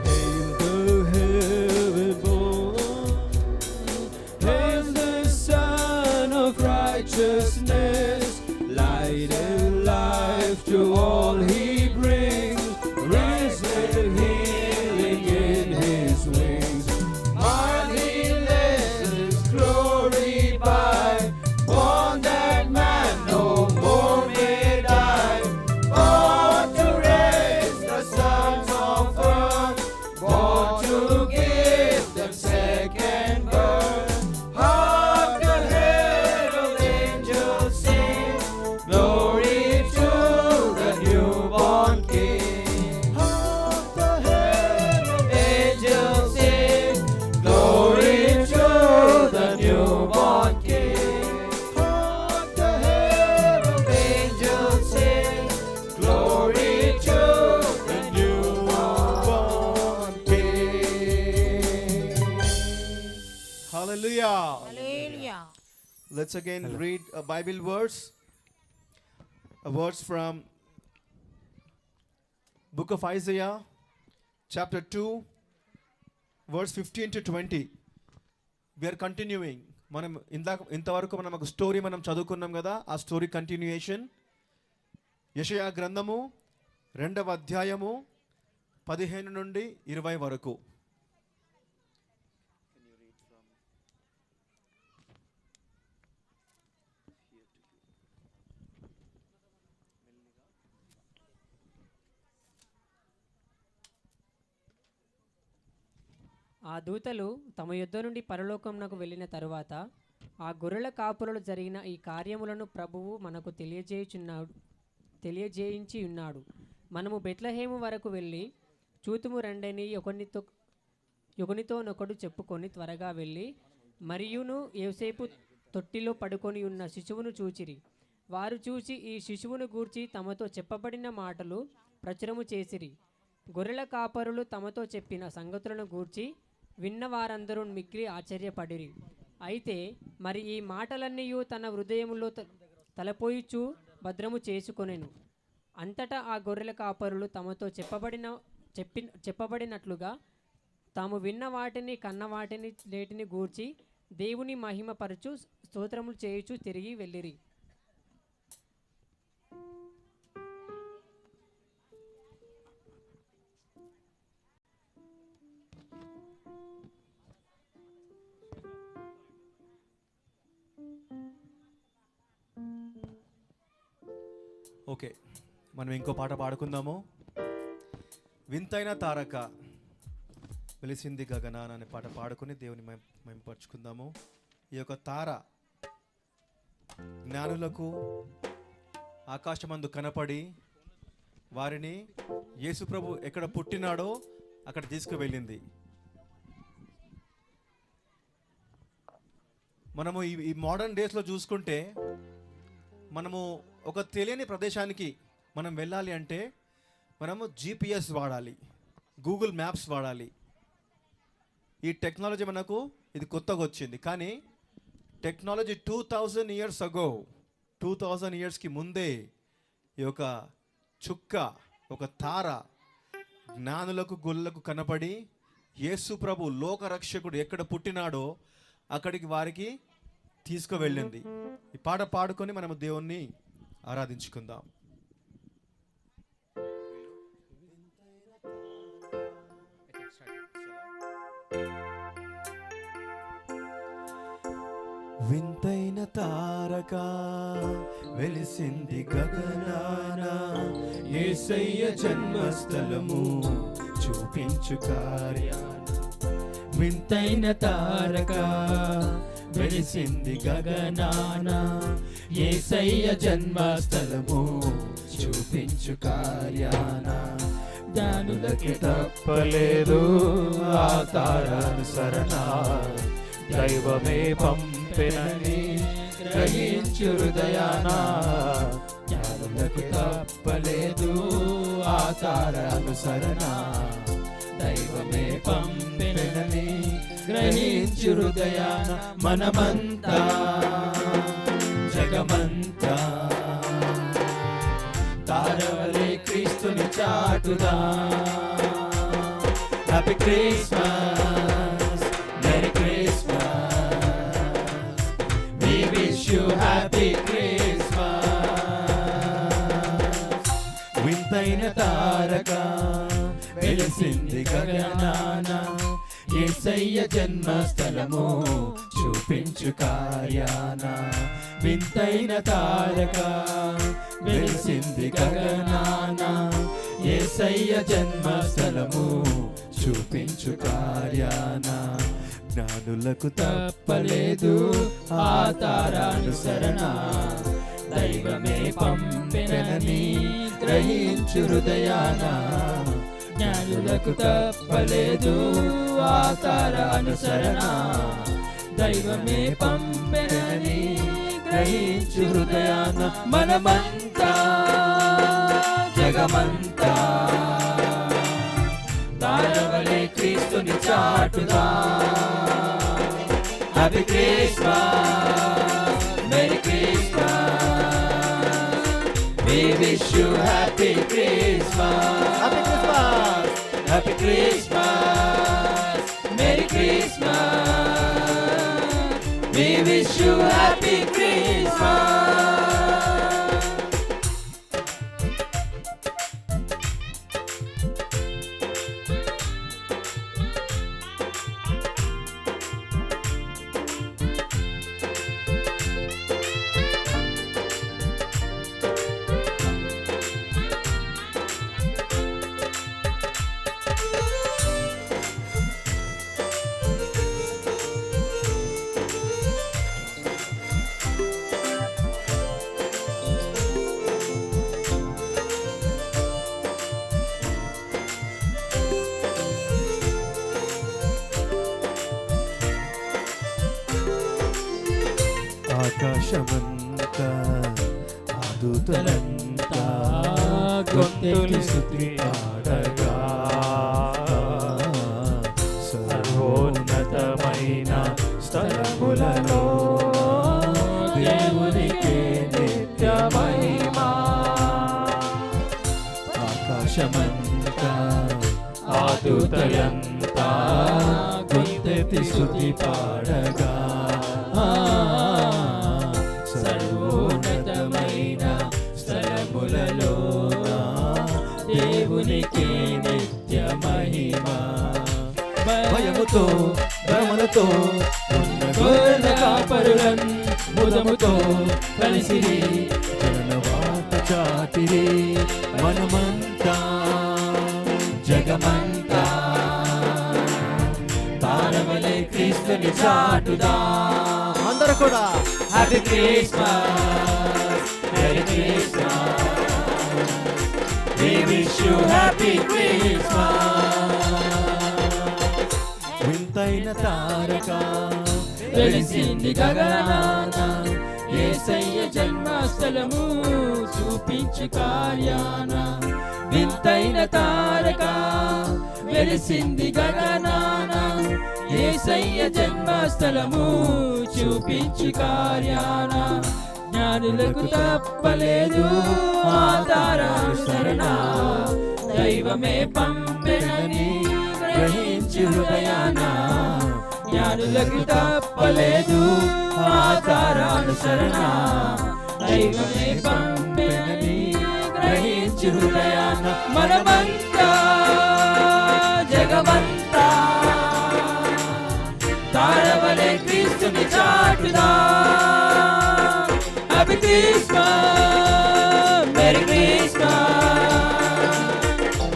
Hail the heaven born, hail the Son of righteousness, light and life to all he brings, risen healing in his wings. Mighty lessons glory by, born that man no more may die, born to raise the sons of earth, born to give them second birth. Hark the herald angels sing, glory to the newborn King. Hark the herald angels sing, glory to the newborn King. Hark the herald angels sing, glory to the newborn King. Hallelujah. Hallelujah. Let's again read a Bible verse. A verse from book of Isaiah, chapter 2, verse 15 to 20. We are continuing. మనం ఇంతవరకు మనం ఒక స్టోరీ మనం చదువుకున్నాం కదా, ఆ స్టోరీ కంటిన్యూయేషన్. యెషయా గ్రంథము 2వ అధ్యాయము 15 నుండి 20 వరకు. ఆ దూతలు తమ యుద్ధ నుండి పరలోకమునకు వెళ్ళిన తరువాత ఆ గొర్రెల కాపురలు జరిగిన ఈ కార్యములను ప్రభువు మనకు తెలియజేయించి ఉన్నాడు. మనము బెత్లెహేము వరకు వెళ్ళి చూతుము రండని ఒకనితోనొకడు చెప్పుకొని త్వరగా వెళ్ళి మరియును యోసేపు తొట్టిలో పడుకొని ఉన్న శిశువును చూచిరి. వారు చూచి ఈ శిశువును గూర్చి తమతో చెప్పబడిన మాటలు ప్రచురము చేసిరి. గొర్రెల కాపరులు తమతో చెప్పిన సంగతులను గూర్చి విన్న వారందరూ మిక్కిలి ఆశ్చర్యపడిరి. అయితే మరి ఈ మాటలన్నీ తన హృదయములో తలపోయిచూ భద్రము చేసుకొనెను. అంతటా ఆ గొర్రెల కాపరులు తమతో చెప్పబడినట్లుగా తాము విన్న వాటిని కన్న వాటిని లేటిని గూర్చి దేవుని మహిమపరచు స్తోత్రములు చేయుచు తిరిగి వెళ్ళిరి. ఓకే, మనం ఇంకో పాట పాడుకుందాము. వింతైన తారక వెలిసింది గగనాన అనే పాట పాడుకుని దేవుని మేము పరుచుకుందాము. ఈ యొక్క తార జ్ఞానులకు ఆకాశమందు కనపడి వారిని యేసుప్రభు ఎక్కడ పుట్టినాడో అక్కడ తీసుకువెళ్ళింది. మనము ఈ మోడర్న్ డేస్లో చూసుకుంటే మనము ఒక తెలియని ప్రదేశానికి మనం వెళ్ళాలి అంటే మనము GPS వాడాలి, గూగుల్ మ్యాప్స్ వాడాలి. ఈ టెక్నాలజీ మనకు ఇది కొత్తగా వచ్చింది. కానీ టెక్నాలజీ 2000 years ago, 2000 yearsకి ముందే ఈ యొక్క చుక్క, ఒక తార జ్ఞానులకు గొల్లకు కనపడి యేసు ప్రభు లోకరక్షకుడు ఎక్కడ పుట్టినాడో అక్కడికి వారికి తీసుకువెళ్ళింది. ఈ పాట పాడుకొని మనము దేవుణ్ణి ఆరాధించుకుందాం. వింతైన తారక వెలిసింది గగనాన, యేసయ్య జన్మస్థలము చూపించు కార్యాన. వింతైన తారక వెలిసింది గగనాన, యేసయ్య జన్మస్థలము చూపించు కార్యాన. జ్ఞానులకి తప్పలేదు ఆ తారానుసరణ, దైవమే పంపెనని గ్రహించు హృదయాన. జ్ఞానులకు తప్పలేదు ఆ తారానుసరణ, దైవమే పంపెనని గ్రహించు హృదయాన. మనమంతా జగమంతా తారవలే క్రీస్తుని చాటుదా. Happy Christmas, merry Christmas, we wish you happy Christmas. వింతైన తారక వెలిసింది గగనాన, యేసయ్య జన్మస్థలము చూపించు కార్యాన. వింతైన తారక వెలిసింది గగనాన, యేసయ్య జన్మస్థలము చూపించు కార్యాన. జ్ఞానులకు తప్పలేదు ఆ తారానుసరణ, దైవమే పంపెనని గ్రహించు హృదయాన. జ్ఞానులకు తప్పలేదు ఆ తారానుసరణ, దైవమే పంపెనని గ్రహించు హృదయాన. మనమంతా జగమంతా తారవలే క్రీస్తుని చాటుదా. Happy Christmas, merry Christmas, we wish you happy Christmas. Happy Christmas, happy Christmas, merry Christmas, we wish you happy Christmas. ఆకాశమంతా ఆదూతలంతా గొంతెత్తి స్తుతి పాడగా, సర్వోన్నతమైన స్థలములలో దేవునికే నిత్య మహిమ. మనమంతా ఆతుతలంతా గొంతెత్తి స్తుతి పాడగా సర్వోన్నతమైన స్థలములలోన దేవునికి నిత్య మహిమ. భయముతో భ్రమలతో ఉన్న గొర్రెల కాపరులన్ ముదముతో కలిసిరి జనన వార్త చాటిరి మనమంతా జగమంతా తారవలే క్రీస్తుని చాటుదా. అందరూ కూడా happy Christmas, merry Christmas, we wish you happy Christmas. వింతైన తారక వెలిసింది గగనాన యేసయ్య జన్మస్థలము చూపించు కార్యాన. వింతైన తారక వెలిసింది గగనాన యేసయ్య జన్మస్థలము చూపించు కార్యాన. జ్ఞానులకు తప్పలేదు ఆ తారానుసరణ, దైవమే పంపెనని గ్రహించి హృదయాన. జ్ఞానులకు తప్పలేదు ఆ తారానుసరణ, దైవమే పంపెనని గ్రహించి హృదయాన. మనమంతా జగమంతా తారవలే క్రీస్తుని చాటుదా. Happy Christmas, Merry Christmas,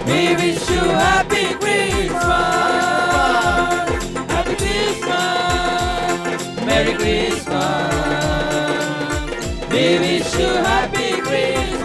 we wish you happy Christmas. Happy Christmas, Merry Christmas, we wish you happy Christmas.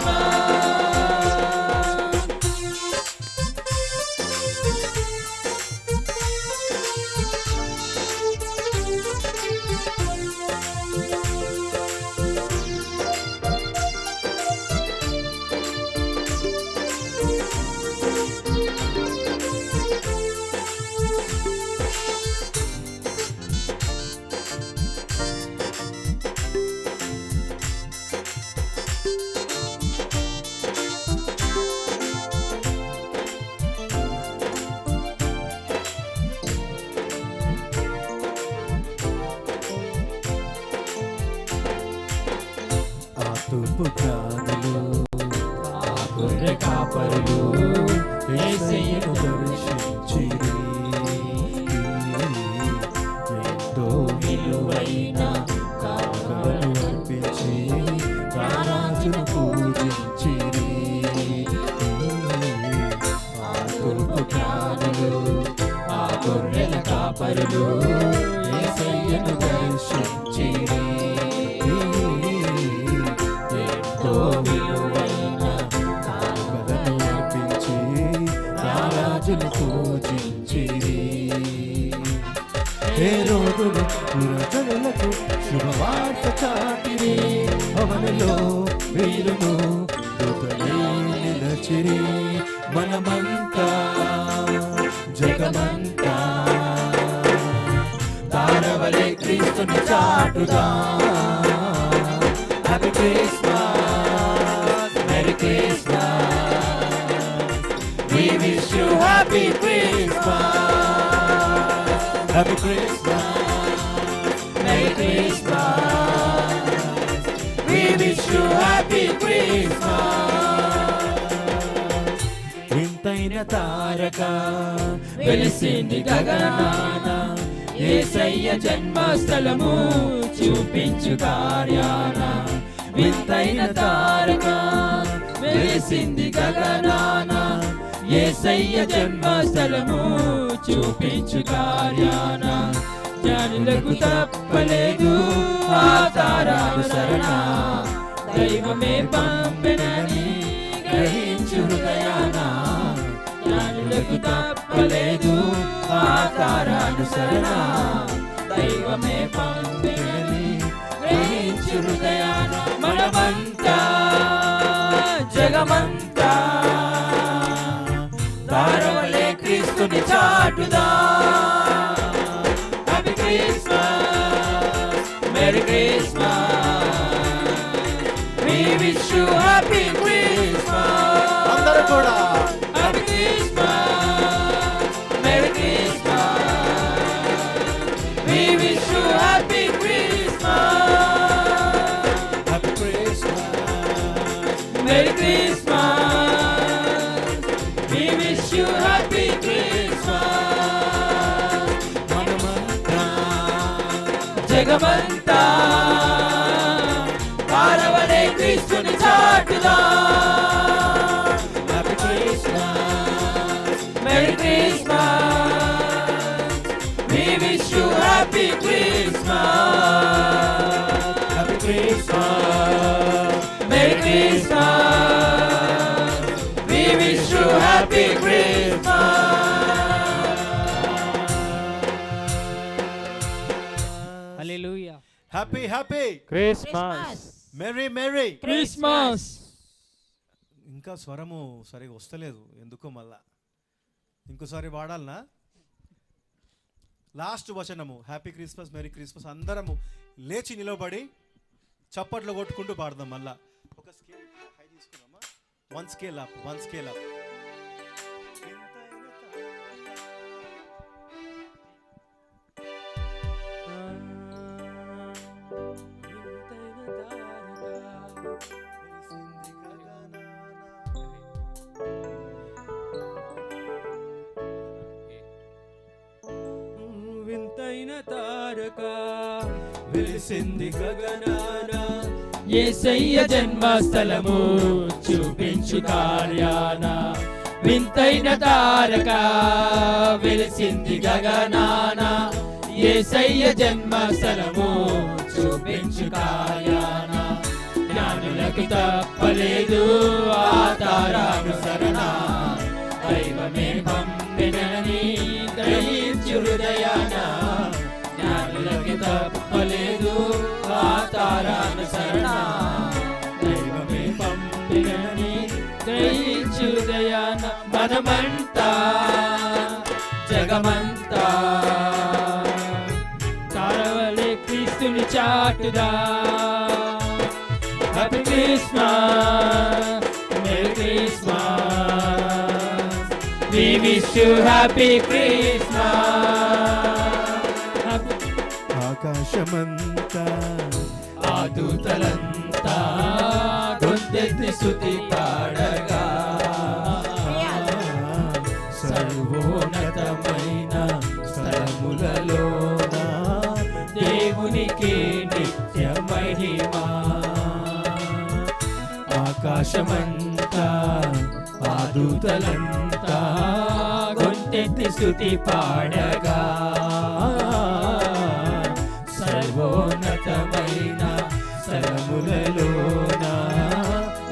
తూర్పు జ్ఞానులు ఆ గొర్రె కాపరులు యేసయ్యను దర్శించిరి. ఎంతో విలువైన కానుకలను అర్పించి రారాజును పూజించిరి. ఆ తూర్పు జ్ఞానులు ఆ గొర్రెల కాపరులు యేసయ్యను దర్శించిరి. ఎంతో విలువైన కానుకలను అర్పించి రారాజును పూజించిరి. హేరోదులు పురజనులకు శుభవార్త చాటిరి. అవనిలో వీరును దూతలై నిలచిరి. మనమంతా జగమంతా తారవలే క్రీస్తుని చాటుదా. Happy Christmas, merry Christmas, we wish you happy Christmas. Happy Christmas, Merry Christmas, we wish you happy Christmas. వింతైన తారక వెలిసింది గగనాన యేసయ్య జన్మస్థలము చూపించు కార్యాన. వింతైన తారక వెలిసింది గగనాన యేసయ్య జన్మస్థలము చూపించు కార్యాన. జ్ఞానులకు తప్పలేదు ఆ తారానుసరణ, దైవమే పంపెనని గ్రహించు హృదయాన. జ్ఞానులకు తప్పలేదు ఆ తారానుసరణ, దైవమే పంపెనని గ్రహించు హృదయాన. మనమంతా జగమంతా తారవలే క్రీస్తుని చాటుదా. Happy Christmas, merry Christmas, we wish you happy Christmas. అందరూ కూడా Happy wish you happy Christmas. మనమంతా జగమంతా పారవలే క్రీస్తుని చాటుదా. Happy Christmas, Merry Christmas. We wish you happy Christmas. Happy Christmas, Merry Christmas. We wish you happy Christmas. Hallelujah. Happy happy Christmas merry merry. Christmas. ఇంకా స్వరము సరిగా వస్తలేదు ఎందుకో, మళ్ళా ఇంకోసారి వాడాలనా? లాస్ట్ వచనము హ్యాపీ క్రిస్మస్ మెరీ క్రిస్మస్. అందరము లేచి నిలబడి చప్పట్లు కొట్టుకుంటూ పాడదాం. మళ్ళా ఒక స్కేల్ హై తీసుకుందామా? One scale up, one scale up. వింతైన తారక వెలిసింది గగనాన, యేసయ్య జన్మస్థలము చూపించు కార్యాన. వింతైన తారక వెలిసింది గగనాన, యేసయ్య జన్మస్థలము చూపించు కార్యాన. జ్ఞానులకు తప్పలేదు ఆ తారానుసరణ, దైవమే పంపినని గ్రహించు హృదయాన. జ్ఞానులకి తప్పలేదు ఆ తారానుసరణ, దైవమే పంపినని గ్రహించు హృదయాన. మనమంతా జగమంతా తారవలే క్రీస్తుని చాటుదా. Happy Christmas, merry Christmas. We wish you happy Christmas. ఆకాశమంతా ఆ దూతలంతా గొంతెత్తి స్తుతి పాడగా, సర్వోన్నతమైన స్థలములలోన దేవునికి నిత్య మహిమా. ఆకాశమంతా ఆ దూతలంతా గొంతెత్తి స్తుతి పాడగా, సర్వోన్నతమైన స్థలములలోన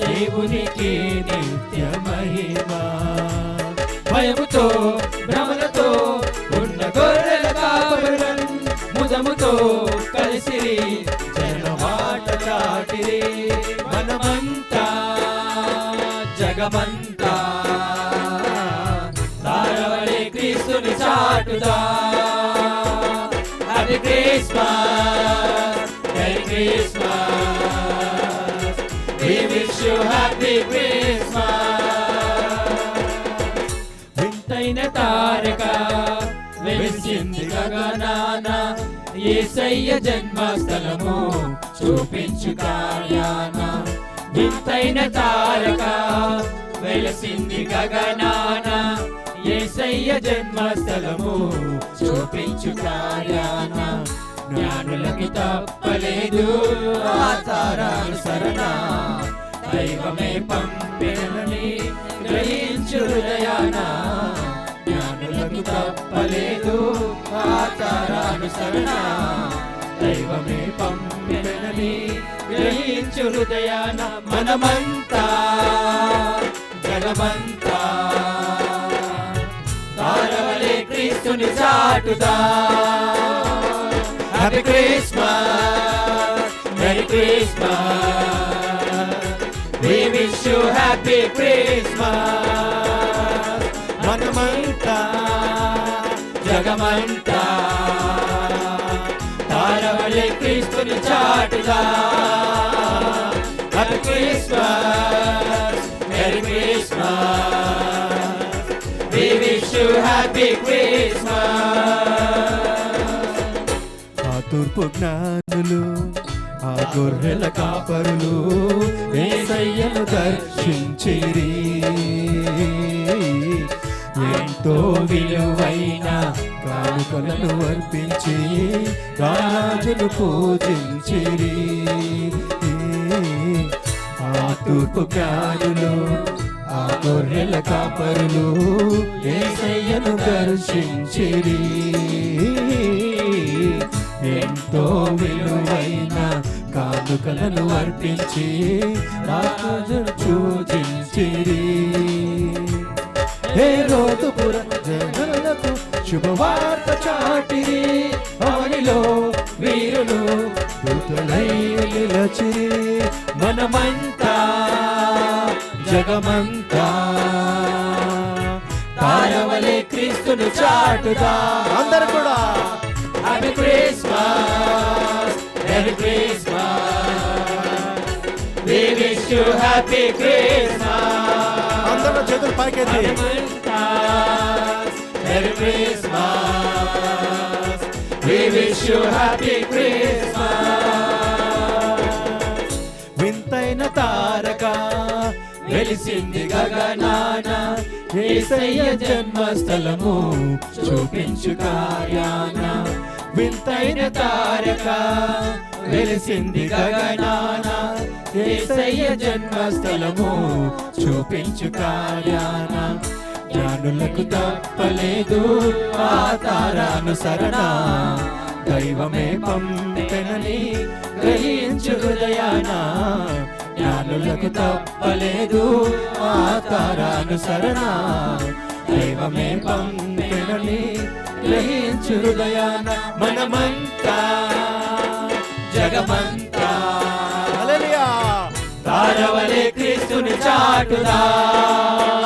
దేవునికి నిత్య మహిమా. భయముతో భ్రమలతో ఉన్న గొర్రెల కాపరులను ముదముతో కలిసిరి, జనమాట చాటిరి. మనమంతా జగమంతా తారవలే క్రీస్తుని చాటుదా. Happy Christmas, merry Christmas. We wish you happy Christmas. వింతైన తారక వెలిసింది గగనాన, యేసయ్య జన్మస్థలము చూపించు కార్యాన. వింతైన తారక వెలిసింది గగనాన, యేసయ్య జన్మస్థలము చూపించు కార్యాన. జ్ఞానులకి తప్పలేదు ఆ తారానుసరణ, దైవమే పంపినని గ్రహించు హృదయాన. జ్ఞానులకు తప్పలేదు ఆ తారానుసరణ, దైవమే పంపినని గ్రహించు హృదయాన. మనమంతా జగమంతా తారవలే క్రీస్తుని చాటుదా. Happy Christmas, merry Christmas. We wish you happy Christmas. మనమంతా జగమంతా తారవలే క్రీస్తుని చాటుదా. Happy Christmas, merry Christmas. We wish you happy Christmas. ఆ తూర్పు జ్ఞానులు ఆ గొర్రెల కాపరులు యేసయ్యను దర్శించిరి. ఎంతో విలువైన కానుకలను అర్పించి రాజును పూజించిరి. ఆ తూర్పు జ్ఞానులు ఆ గొర్రెల కాపరులు యేసయ్యను దర్శించిరి. ఎంతో విలువైన కానుకలను అర్పించి రాజును పూజించిరి. హేరోదుపుర జనులకు శుభవార్త చాటిరి. అవనిలో వీరులు దూతలై నిలచిరి. మనమంతా జగమంతా తారవలే క్రీస్తును చాటుదా. అందరు కూడా happy Christmas, merry Christmas, we wish you happy Christmas. అందరూ చేతులు పైకెత్తి merry Christmas, we wish you happy Christmas. వింతైన తారక వెలిసింది గగనాన, యేసయ్య జన్మస్థలము చూపించు కార్యాన. వింతైన తారక వెలిసింది గగనాన, యేసయ్య జన్మస్థలము చూపించు కార్యాన. జ్ఞానులకు తప్పలేదు ఆ తారానుసరణ, దైవమే పంపెనని గ్రహించు హృదయాన. జ్ఞానులకు తప్పలేదు ఆ తారానుసరణ, దైవమే పంపెనని గ్రహించు హృదయాన. మనమంతా జగమంతా హల్లెలూయా తారవలే క్రీస్తుని చాటుదా.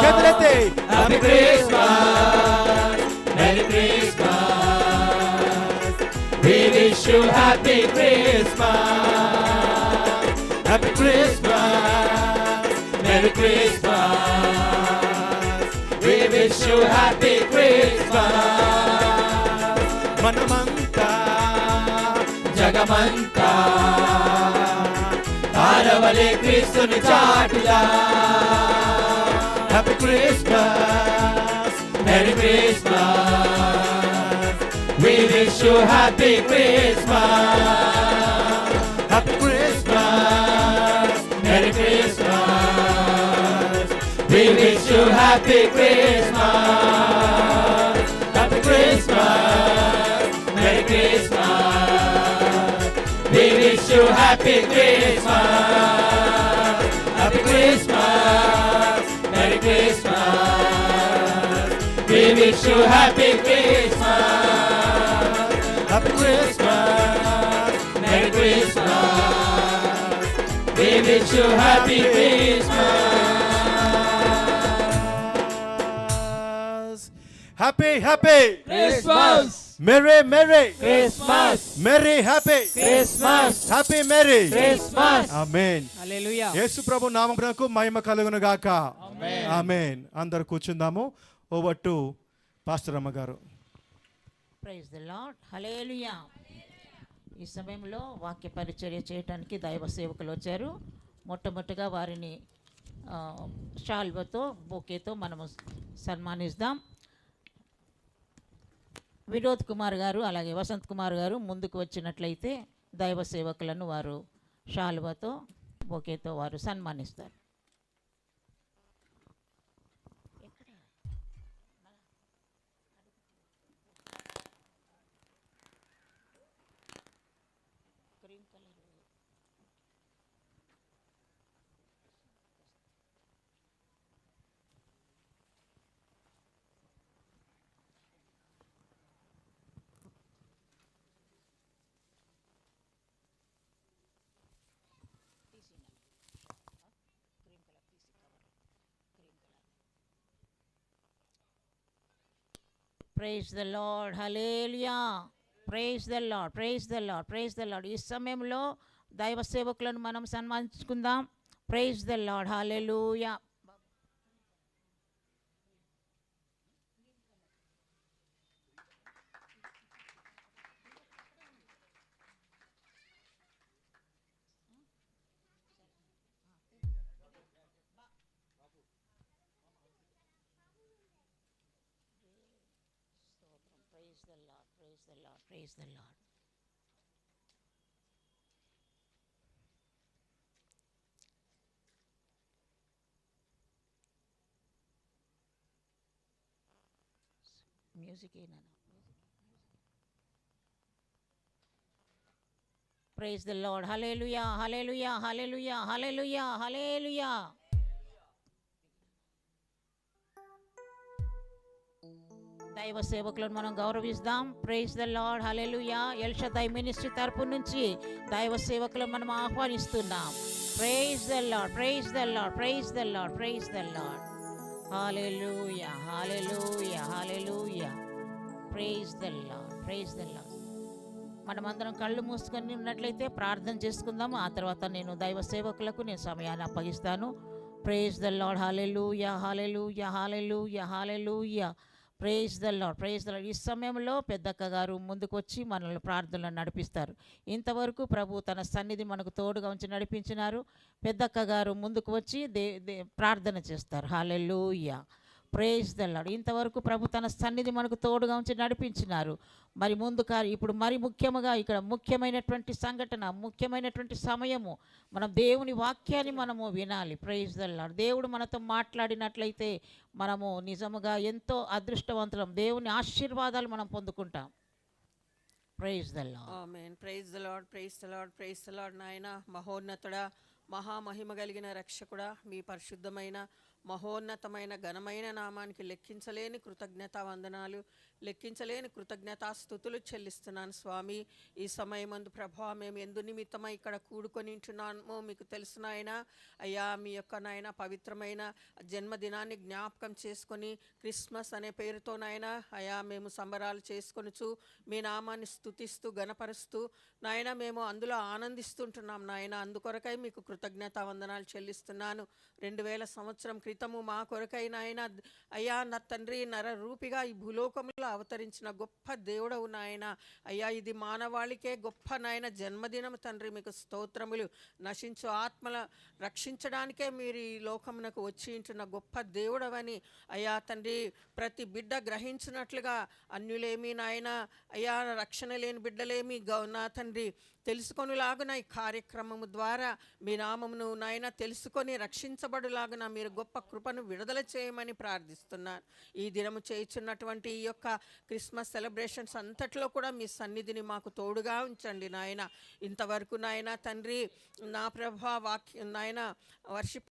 చేతులెత్తి happy Christmas, merry Christmas, we wish you happy Christmas. Happy Christmas, merry Christmas, we wish you happy Christmas. మనమంతా జగమంతా తారవలే క్రీస్తుని చాటుదా. Happy Christmas, merry Christmas, we wish you happy Christmas. Happy Christmas, merry Christmas, we wish you happy Christmas. Happy Christmas, merry Christmas, we wish you happy Christmas. Happy Christmas, Merry Christmas, we wish you happy Christmas. Happy Christmas, Merry Christmas, we wish you happy Christmas. Happy Christmas, Merry Christmas, Merry Happy Christmas, Merry Christmas. ఆమేన్. హల్లెలూయా. యేసు ప్రభు నామమునకు మహిమ కలుగును గాక. ఆమేన్. అందరూ కూర్చుందాము. ఓవర్ టు పాస్టర్ అమ్మ గారు. ప్రైజ్ ది లార్డ్, హల్లెలూయా. ఈ సమయంలో వాక్య పరిచర్య చేయడానికి దైవ సేవకులు వచ్చారు. మొట్టమొదటిగా వారిని షాల్వతో బొకేతో మనము సన్మానిస్తాం. వినోద్ కుమార్ గారు అలాగే వసంత్ కుమార్ గారు ముందుకు వచ్చినట్లయితే దైవ సేవకులను వారు షాల్వతో బొకేతో వారు సన్మానిస్తారు. Praise the lord, hallelujah. Praise the lord, praise the lord, praise the Lord. ఈ సమయంలో దైవ సేవకులను మనం సన్మానించుకుందాం. Praise the lord, hallelujah. Praise the lord, praise the Lord. Music ఏనా? Praise the lord. Hallelujah, hallelujah, hallelujah, hallelujah, hallelujah. దైవ సేవకులను మనం గౌరవిస్తాం. Praise the lord. Hallelujah. El Shaddai ministry తరపు నుంచి దైవ సేవకులను మనం ఆహ్వానిస్తున్నాం. Praise the lord, praise the lord, praise the lord, praise the lord. Hallelujah, hallelujah, hallelujah. Praise the lord, praise the lord. మనమందరం కళ్ళు మూసుకొని ఉన్నట్లయితే ప్రార్థన చేసుకుందాము. ఆ తర్వాత నేను దైవ సేవకులకు నేను సమయాన్ని అప్పగిస్తాను. Praise the lord. Hallelujah, hallelujah, hallelujah, hallelujah. Praise the lord, praise the Lord. ఈ సమయంలో పెద్దక్క గారు ముందుకు వచ్చి మనల్ని ప్రార్థనలు నడిపిస్తారు. ఇంతవరకు ప్రభు తన సన్నిధి మనకు తోడుగా ఉంచి నడిపించినారు. పెద్దక్క గారు ముందుకు వచ్చి ప్రార్థన చేస్తారు. హల్లెలూయా, ప్రైజ్ ద లార్డ్. ఇంతవరకు ప్రభు తన సన్నిధి మనకు తోడుగా ఉంచి నడిపించినారు. మరి ఇప్పుడు మరి ముఖ్యముగా ఇక్కడ ముఖ్యమైనటువంటి సంఘటన, ముఖ్యమైనటువంటి సమయము, మనం దేవుని వాక్యాన్ని మనము వినాలి. Praise the lord. దేవుడు మనతో మాట్లాడినట్లయితే మనము నిజముగా ఎంతో అదృష్టవంతులం. దేవుని ఆశీర్వాదాలు మనం పొందుకుంటాం. Praise the Lord. Amen. Praise the lord, praise the lord, praise the Lord. నాయన మహోన్నతుడా, మహామహిమ కలిగిన రక్షకుడా, మీ పరిశుద్ధమైన మహోన్నతమైన ఘనమైన నామానికి లెక్కించలేని కృతజ్ఞతా వందనాలు, లెక్కించలేని కృతజ్ఞతాస్తుతులు చెల్లిస్తున్నాను స్వామి. ఈ సమయమందు ప్రభా మేము ఎందు నిమిత్తమై ఇక్కడ కూడుకొని ఉంటున్నామో మీకు తెలుసు నాయన. అయ్యా మీ యొక్క నాయన పవిత్రమైన జన్మదినాన్ని జ్ఞాపకం చేసుకొని క్రిస్మస్ అనే పేరుతో నాయన అయ్యా మేము సంబరాలు చేసుకొనుచు మీ నామాన్ని స్తుతిస్తూ గణపరుస్తూ నాయన మేము అందులో ఆనందిస్తుంటున్నాం నాయన. అందుకొరకై మీకు కృతజ్ఞతా వందనాలు చెల్లిస్తున్నాను. 2000 సంవత్సరం క్రితము మా కొరకై నాయన అయ్యా నా తండ్రి నరరూపిగా ఈ భూలోకంలో అవతరించిన గొప్ప దేవుడవు నాయన. అయ్యా ఇది మానవాళికే గొప్ప నాయన జన్మదినం తండ్రి. మీకు స్తోత్రములు. నశించు ఆత్మల రక్షించడానికే మీరు ఈ లోకమునకు వచ్చి ఉంటున్న గొప్ప దేవుడవని అయ్యా తండ్రి ప్రతి బిడ్డ గ్రహించినట్లుగా అన్యులేమి నాయన అయ్యా రక్షణ లేని బిడ్డలేమి నా తండ్రి తెలుసుకొనిలాగున ఈ కార్యక్రమము ద్వారా మీ నామమును నాయన తెలుసుకొని రక్షించబడులాగున మీరు గొప్ప కృపను విడుదల చేయమని ప్రార్థిస్తున్నాను. ఈ దినము చేయుచున్నటువంటి ఈ యొక్క క్రిస్మస్ సెలబ్రేషన్స్ అంతట్లో కూడా మీ సన్నిధిని మాకు తోడుగా ఉంచండి నాయన. ఇంతవరకు నాయన తండ్రి నా ప్రభా వాక్యం నాయన వర్షిప్